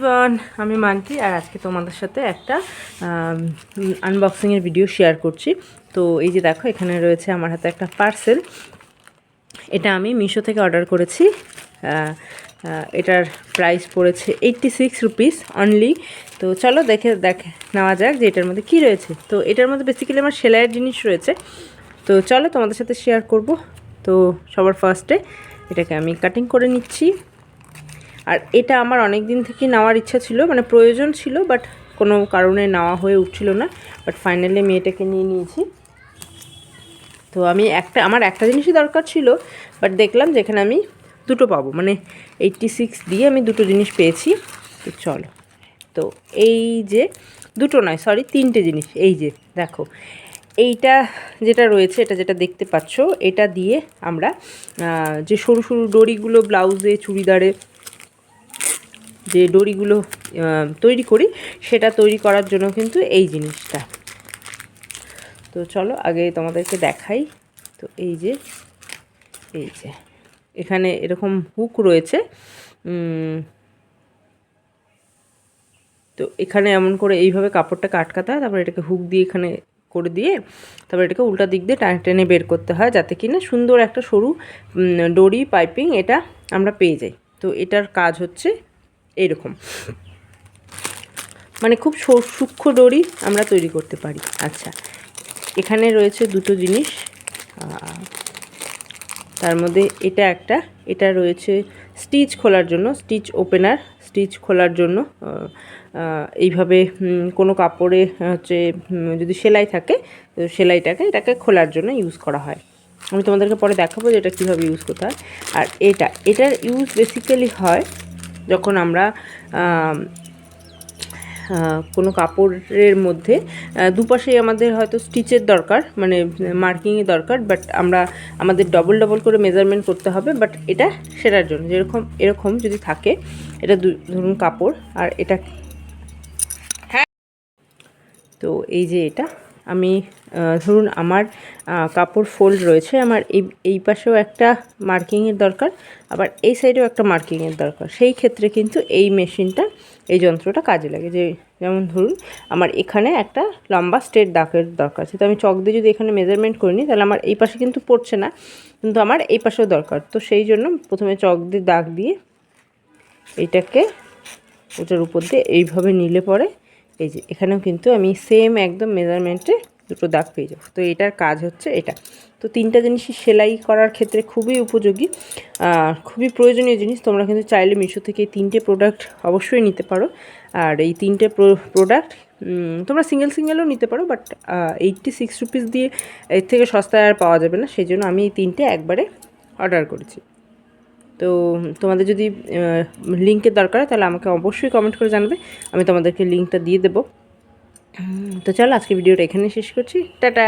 Everyone, আমি মান্টি আর আজকে তোমাদের সাথে একটা আনবক্সিংয়ের ভিডিও শেয়ার করছি। তো এই যে দেখো, এখানে রয়েছে আমার হাতে একটা পার্সেল। এটা আমি মিশো থেকে অর্ডার করেছি। এটার প্রাইস পড়েছে 86 রুপিস অনলি। তো চলো দেখে নেওয়া যাক যে এটার মধ্যে কী রয়েছে। তো এটার মধ্যে বেসিক্যালি আমার সেলাইয়ের জিনিস রয়েছে। তো চলো তোমাদের সাথে শেয়ার করব। তো সবার ফার্স্টে এটাকে আমি কাটিং করে নিচ্ছি। আর এটা আমার অনেক দিন থেকে নেওয়ার ইচ্ছা ছিল, মানে প্রয়োজন ছিল, বাট কোনো কারণে নেওয়া হয়ে উঠছিল না। বাট ফাইনালি আমি এটাকে নিয়ে নিয়েছি। তো আমার একটা জিনিসই দরকার ছিল, বাট দেখলাম যে এখানে আমি দুটো পাবো, মানে 86 দিয়ে আমি দুটো জিনিস পেয়েছি। তো চলো, তো এই যে দুটো নয়, সরি, তিনটে জিনিস। এই যে দেখো, এইটা যেটা রয়েছে, এটা যেটা দেখতে পাচ্ছ, এটা দিয়ে আমরা যে সরু সরু ডরিগুলো ব্লাউজে, চুড়িদারে যে ডরিগুলো তৈরি করি, সেটা তৈরি করার জন্য কিন্তু এই জিনিসটা। তো চলো আগে তোমাদেরকে দেখাই। তো এই যে এখানে এরকম হুক রয়েছে। তো এখানে এমন করে এইভাবে কাপড়টাকে আটকাতে হয়, তারপর এটাকে হুক দিয়ে এখানে করে দিয়ে তারপর এটাকে উল্টা দিক দিয়ে টেনে বের করতে হয়, যাতে কিনা সুন্দর একটা সরু ডরি পাইপিং এটা আমরা পেয়ে যাই। তো এটার কাজ হচ্ছে এইরকম, মানে খুব সূক্ষ্ম ডরি আমরা তৈরি করতে পারি। আচ্ছা, এখানে রয়েছে দুটো জিনিস। তার মধ্যে এটা রয়েছে স্টিচ খোলার জন্য, স্টিচ ওপেনার, স্টিচ খোলার জন্য। এইভাবে কোনো কাপড়ে হচ্ছে যদি সেলাই থাকে, তো এটাকে খোলার জন্য ইউজ করা হয়। আমি তোমাদেরকে পরে দেখাবো যে এটা কীভাবে ইউজ করতে হয়। আর এটার ইউজ বেসিক্যালি হয় যখন আমরা কোনো কাপড়ের মধ্যে দুপাশেই আমাদের হয়তো স্টিচের দরকার, মানে মার্কিংয়ের দরকার, বাট আমাদের ডবল করে মেজারমেন্ট করতে হবে। বাট এটা সেটার জন্য, এরকম যদি থাকে, এটা ধরুন কাপড়, আর এটা, হ্যাঁ, তো এই যে এটা আমি ধরুন আমার কাপড় ফোল্ড রয়েছে, আমার এই পাশেও একটা মার্কিংয়ের দরকার, আবার এই সাইডেও একটা মার্কিংয়ের দরকার। সেই ক্ষেত্রে কিন্তু এই মেশিনটা, এই যন্ত্রটা কাজে লাগে। যেমন ধরুন আমার এখানে একটা লম্বা স্ট্রেট দাগের দরকার আছে, তো আমি চক দিয়ে যদি এখানে মেজারমেন্ট করে নিই, তাহলে আমার এই পাশে কিন্তু পড়ছে না, কিন্তু আমার এই পাশেও দরকার। তো সেই জন্য প্রথমে চক দিয়ে দাগ দিয়ে এইটাকে ওটার উপর দিয়ে এইভাবে নিলে পরে এই যে এখানেও কিন্তু আমি সেম একদম মেজারমেন্টে দুটো দাগ পেয়ে যাবো। তো এটার কাজ হচ্ছে এটা। তো তিনটা জিনিসই সেলাই করার ক্ষেত্রে খুবই উপযোগী, খুবই প্রয়োজনীয় জিনিস। তোমরা কিন্তু চাইলে মিশো থেকে এই তিনটে প্রোডাক্ট অবশ্যই নিতে পারো। আর এই তিনটে প্রোডাক্ট তোমরা সিঙ্গেলও নিতে পারো, বাট 86 রুপিস দিয়ে এর থেকে সস্তায় আর পাওয়া যাবে না। সেই জন্য আমি এই তিনটে একবারে অর্ডার করেছি। তো তোমাদের যদি লিঙ্কের দরকার হয়, তাহলে আমাকে অবশ্যই কমেন্ট করে জানাবে, আমি তোমাদেরকে লিঙ্কটা দিয়ে দেবো। তো চলো আজকে ভিডিওটা এখানে শেষ করছি। টাটা।